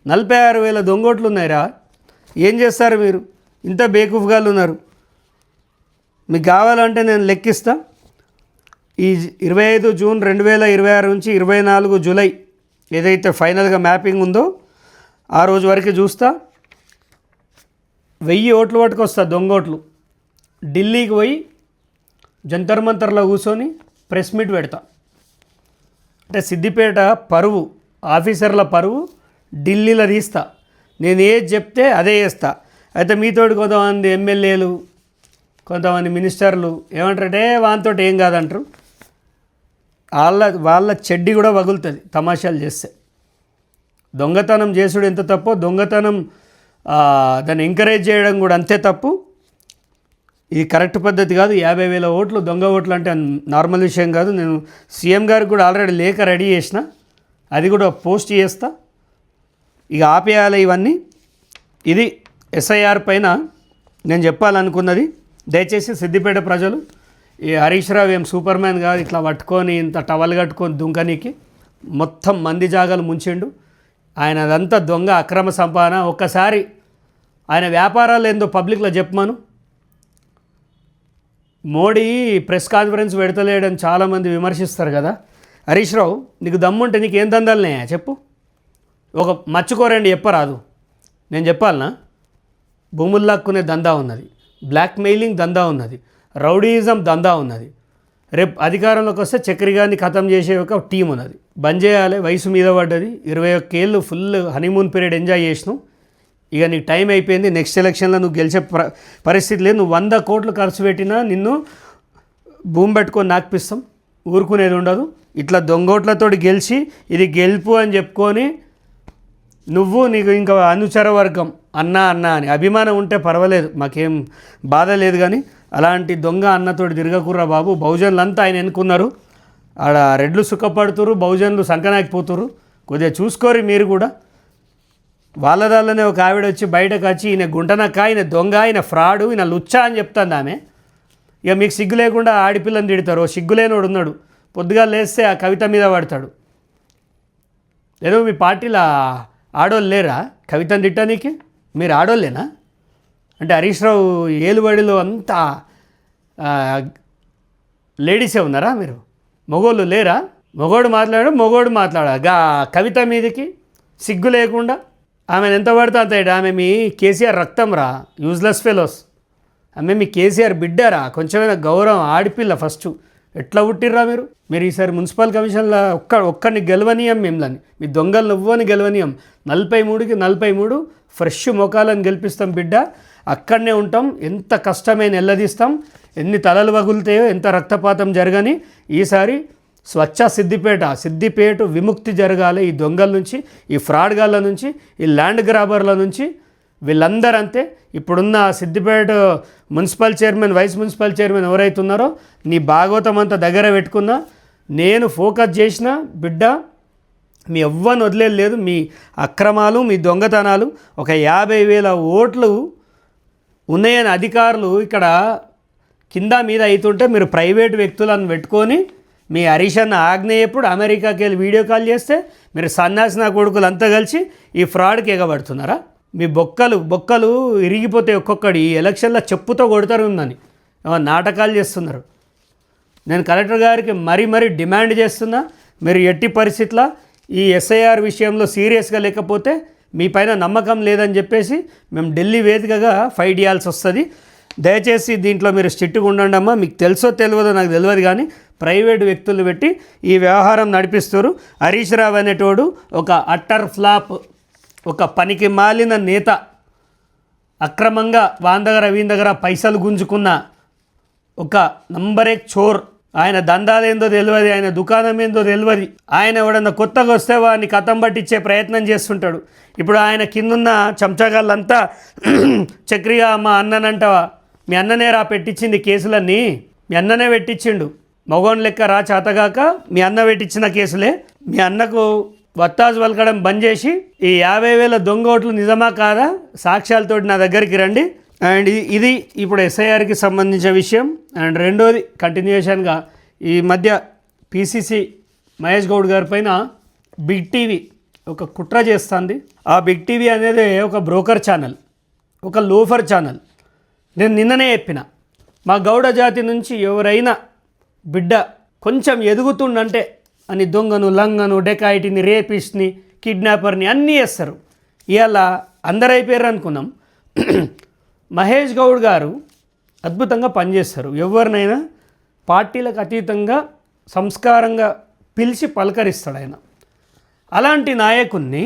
46,000 దొంగోట్లు ఉన్నాయిరా. ఏం చేస్తారు మీరు? ఇంత బేకూఫ్గాళ్ళు ఉన్నారు. మీకు కావాలంటే నేను లెక్కిస్తా. ఈ 25 జూన్ 2026 నుంచి 24 జూలై ఏదైతే ఫైనల్గా మ్యాపింగ్ ఉందో ఆ రోజు వరకు చూస్తా. 1000 ఓట్లు పట్టుకొస్తా, దొంగోట్లు. ఢిల్లీకి పోయి జంతర్ మంతర్లో కూర్చొని ప్రెస్ మీట్ పెడతా. అంటే సిద్దిపేట పరువు, ఆఫీసర్ల పరువు ఢిల్లీలో తీస్తా. నేను ఏది చెప్తే అదే చేస్తా. అయితే మీతోటి కొంతమంది ఎమ్మెల్యేలు, కొంతమంది మినిస్టర్లు ఏమంటారంటే వానితో ఏం కాదంటారు. వాళ్ళ చెడ్డి కూడా పగులుతుంది తమాషాలు చేస్తే. దొంగతనం చేసుడు ఎంత తప్పో, దొంగతనం దాన్ని ఎంకరేజ్ చేయడం కూడా అంతే తప్పు. ఇది కరెక్ట్ పద్ధతి కాదు. 50,000 ఓట్లు దొంగ ఓట్లు అంటే నార్మల్ విషయం కాదు. నేను సీఎం గారికి కూడా ఆల్రెడీ లేఖ రెడీ చేసిన, అది కూడా పోస్ట్ చేస్తా. ఇక ఆపేయాలి ఇవన్నీ. ఇది ఎస్ఐఆర్ పైన నేను చెప్పాలనుకున్నది. దయచేసి సిద్దిపేట ప్రజలు, ఈ హరీష్ రావు ఏం సూపర్ మ్యాన్ కాదు, ఇట్లా పట్టుకొని ఇంత టవల్ కట్టుకొని దుంకనీకి. మొత్తం మంది జాగాలు ముంచిండు. ఆయన అదంతా దొంగ అక్రమ సంపాదన. ఒక్కసారి ఆయన వ్యాపారాలు ఏందో పబ్లిక్లో చెప్పమను. మోడీ ప్రెస్ కాన్ఫరెన్స్ పెడతలేడని చాలామంది విమర్శిస్తారు కదా. హరీష్ రావు, నీకు దమ్ముంటే నీకు ఏం దందాలన్నాయా చెప్పు. ఒక మర్చుకోరండి చెప్పరాదు. నేను చెప్పాలనా? భూములు లాక్కునే దందా ఉన్నది, బ్లాక్మెయిలింగ్ దందా ఉన్నది, రౌడీయిజం దందా ఉన్నది. రేపు అధికారంలోకి వస్తే చక్రి గారిని ఖతం చేసే ఒక టీం ఉన్నది. బంద్ చేయాలి. వయసు మీద పడ్డది. 21 ఏళ్ళు ఫుల్ హనీమూన్ పీరియడ్ ఎంజాయ్ చేసినావు. ఇక నీకు టైం అయిపోయింది. నెక్స్ట్ ఎలక్షన్లో నువ్వు గెలిచే పరిస్థితి లేదు. నువ్వు 100 కోట్లు ఖర్చు పెట్టినా నిన్ను భూమి పెట్టుకొని నాకిపిస్తాం. ఊరుకునేది ఉండదు. ఇట్లా దొంగోట్లతోటి గెలిచి ఇది గెలుపు అని చెప్పుకొని నీకు ఇంకా అనుచర వర్గం అన్నా అని అభిమానం ఉంటే పర్వాలేదు, మాకేం బాధ లేదు. కానీ అలాంటి దొంగ అన్నతోటి తిరగకుర్రా బాబు. బహుజనులు అంతా ఆయన ఎన్నుకున్నారు. ఆడ రెడ్లు సుఖపడుతురు, బహుజనులు సంకనాకిపోతురు. కొద్దిగా చూసుకోరు మీరు కూడా. వాళ్ళదాళ్ళనే ఒక ఆవిడ వచ్చి బయటకు వచ్చి ఈయన గుంటనక్క, ఈయన దొంగ, ఈయన ఫ్రాడు, ఈయన లుచ్చా అని చెప్తాను ఆమె. ఇక మీకు సిగ్గు లేకుండా ఆడిపిల్లని తిడతారు. సిగ్గులేనోడు ఉన్నాడు, పొద్దుగా లేస్తే ఆ కవిత మీద పడతాడు. ఏదో మీ పార్టీలో ఆడోళ్ళు లేరా కవితను తిట్టడానికి? మీరు ఆడోళ్ళేనా? అంటే హరీష్ రావు ఏలుబడిలో అంతా లేడీసే ఉన్నారా? మీరు మగోళ్ళు లేరా? మొగోడు మాట్లాడా కవిత మీదకి సిగ్గు లేకుండా. ఆమెను ఎంత పడితే అంత. ఆమె మీ కేసీఆర్ రక్తం రా, యూజ్లెస్ ఫెలోస్. ఆమె మీ కేసీఆర్ బిడ్డారా? కొంచెమైనా గౌరవం. ఆడిపిల్ల ఫస్ట్. ఎట్లా పుట్టిర్రా మీరు ఈసారి మున్సిపల్ కమిషన్లో ఒక్కడిని గెలవనీయం. మిమ్మల్ని మీ దొంగలు నువ్వని గెలవనీయం. 43కి 43 ఫ్రెష్ మొఖాలను గెలిపిస్తాం బిడ్డ. అక్కడనే ఉంటాం. ఎంత కష్టమైన ఎల్లదీస్తాం. ఎన్ని తలలు వగులుతాయో, ఎంత రక్తపాతం జరగని. ఈసారి స్వచ్ఛ సిద్దిపేట విముక్తి జరగాలి ఈ దొంగల నుంచి, ఈ ఫ్రాడ్గాళ్ళ నుంచి, ఈ ల్యాండ్ గ్రాబర్ల నుంచి. వీళ్ళందరూ అంతే. ఇప్పుడున్న Siddipet municipal chairman, vice municipal chairman ఎవరైతే ఉన్నారో నీ భాగవతం అంతా దగ్గర పెట్టుకున్నా. నేను ఫోకస్ చేసిన బిడ్డ, మీ ఎవ్వని వదిలేదు. మీ అక్రమాలు, మీ దొంగతనాలు. ఒక 50,000 ఓట్లు ఉన్నాయని అధికారులు ఇక్కడ కింద మీద అవుతుంటే మీరు ప్రైవేట్ వ్యక్తులను పెట్టుకొని మీ హరీష్ అన్న ఆగ్నేయప్పుడు అమెరికాకి వెళ్ళి వీడియో కాల్ చేస్తే మీరు సన్నాసిన కొడుకులు అంతా కలిసి ఈ ఫ్రాడ్కి ఎగబడుతున్నారా? మీ బొక్కలు ఇరిగిపోతే ఒక్కొక్కడి ఈ ఎలక్షన్లో చెప్పుతో కొడతారు ఉందని నాటకాలు చేస్తున్నారు. నేను కలెక్టర్ గారికి మరీ డిమాండ్ చేస్తున్నా, మీరు ఎట్టి పరిస్థితుల్లో ఈ ఎస్ఐఆర్ విషయంలో సీరియస్గా లేకపోతే మీ పైన నమ్మకం లేదని చెప్పేసి మేము ఢిల్లీ వేదికగా ఫైట్ చేయాల్సి వస్తుంది. దయచేసి దీంట్లో మీరు స్ట్రిక్ట్గా ఉండండి అమ్మా. మీకు తెలుసో తెలియదో నాకు తెలియదు, కానీ ప్రైవేట్ వ్యక్తులు పెట్టి ఈ వ్యవహారం నడిపిస్తారు. హరీష్ రావు అనేటోడు ఒక అట్టర్ ఫ్లాప్, ఒక పనికి మాలిన నేత, అక్రమంగా వాని దగ్గర వీని దగ్గర పైసలు గుంజుకున్న ఒక నంబర్ 1 చోర్. ఆయన దందాలేందో తెలియదు, ఆయన దుకాణం ఏందో తెలియదు. ఆయన ఎవడన్నా కొత్తగా వస్తే వాడిని కథం పట్టించే ప్రయత్నం చేస్తుంటాడు. ఇప్పుడు ఆయన కిందున్న చెంచగాళ్ళంతా చక్రిగా మా అన్ననంటవా, మీ అన్ననే రా పెట్టించింది కేసులన్నీ, మీ అన్ననే పెట్టించిండు, మగోన్ లెక్క రా చేతగాక మీ అన్న పెట్టించిన కేసులే. మీ అన్నకు వత్తాజు వలకడం బంద్ చేసి ఈ 50,000 దొంగ ఓట్లు నిజమా కాదా సాక్ష్యాలతోటి నా దగ్గరికి రండి. అండ్ ఇది ఇప్పుడు ఎస్ఐఆర్కి సంబంధించిన విషయం. అండ్ రెండోది కంటిన్యూషన్గా ఈ మధ్య పిసిసి మహేష్ గౌడ్ గారి పైన బిగ్ టీవీ ఒక కుట్ర చేస్తుంది. ఆ బిగ్ టీవీ అనేది ఒక బ్రోకర్ ఛానల్, ఒక లోఫర్ ఛానల్. నేను నిన్ననే చెప్పిన, మా గౌడ జాతి నుంచి ఎవరైనా బిడ్డ కొంచెం ఎదుగుతుండంటే అని దొంగను, లంగను, డెకాయిటీని, రేపిస్ట్ని, కిడ్నాపర్ని అన్నీ చేస్తారు. ఇవాళ అందరు అయిపోయారు అనుకున్నాం. మహేష్ గౌడ్ గారు అద్భుతంగా పనిచేస్తారు. ఎవరినైనా పార్టీలకు అతీతంగా సంస్కారంగా పిలిచి పలకరిస్తాడు ఆయన. అలాంటి నాయకుడిని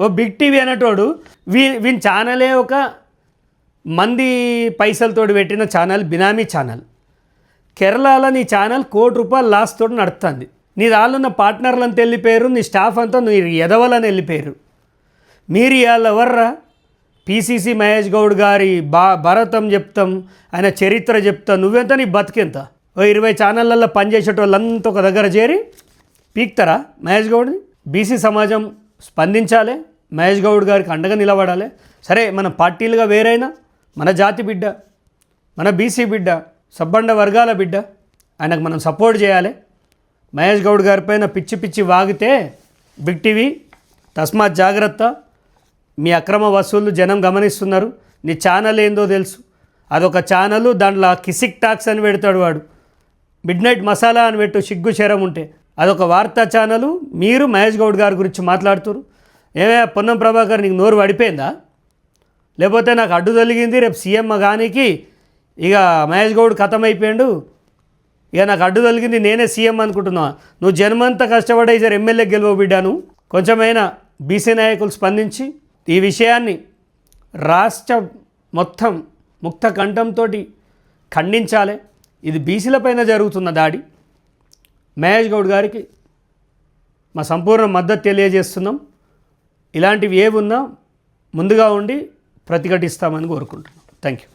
ఓ బిగ్ టీవీ అనేటోడు వీని ఛానలే ఒక మంది పైసలతోటి పెట్టిన ఛానల్, బినామీ ఛానల్. కేరళలో నీ ఛానల్ ₹1 కోటి లాస్ తోటి నడుస్తుంది. నీ దాళ్ళున్న పార్ట్నర్లను వెళ్ళిపోయారు, నీ స్టాఫ్ అంతా మీరు ఎదవలని వెళ్ళిపోయారు. మీరు ఇవాళ ఎవర్రా? పిసిసి మహేష్ గౌడ్ గారి భారతం చెప్తాం, ఆయన చరిత్ర చెప్తాం. నువ్వెంత, నీ బతికెంత? ఓ 20 ఛానళ్ళల్లో పనిచేసేటోళ్ళంతా ఒక దగ్గర చేరి పీక్తారా మహేష్ గౌడ్ని? బీసీ సమాజం స్పందించాలి, మహేష్ గౌడ్ గారికి అండగా నిలబడాలి. సరే, మన పార్టీలుగా వేరైనా మన జాతి బిడ్డ, మన బీసీ బిడ్డ, సబ్బండ వర్గాల బిడ్డ, ఆయనకు మనం సపోర్ట్ చేయాలి. మహేష్ గౌడ్ గారి పైన పిచ్చి పిచ్చి వాగితే బిగ్ టీవీ తస్మాత్ జాగ్రత్త. మీ అక్రమ వసూళ్ళు జనం గమనిస్తున్నారు. నీ ఛానల్ ఏందో తెలుసు, అదొక ఛానల్, దాంట్లో కిసిక్ టాక్స్ అని పెడతాడు వాడు, మిడ్ నైట్ మసాలా అని పెట్టు సిగ్గు శరం ఉంటే. అదొక వార్తా ఛానలు. మీరు మహేష్ గౌడ్ గారి గురించి మాట్లాడుతున్నారు. ఏమే పొన్నం ప్రభాకర్, నీకు నోరు పడిపోయిందా? లేకపోతే నాకు అడ్డు తొలిగింది, రేపు సీఎం గానికి ఇక మహేష్ గౌడ్ ఖతం అయిపోయాడు, ఇక నాకు అడ్డు తొలిగింది, నేనే సీఎం అనుకుంటున్నా. నువ్వు జన్మంతా కష్టపడే సార్ ఎమ్మెల్యే గెలువ బిడ్డాను. కొంచెమైనా బీసీ నాయకులు స్పందించి ఈ విషయాన్ని రాష్ట్ర మొత్తం ముక్త కంఠంతో ఖండించాలి. ఇది బీసీలపైన జరుగుతున్న దాడి. మహేష్ గౌడ్ గారికి మా సంపూర్ణ మద్దతు తెలియజేస్తున్నాం. ఇలాంటివి ఏవున్నా ముందుగా ఉండి ప్రతిఘటిస్తామని కోరుకుంటున్నాం. Thank you.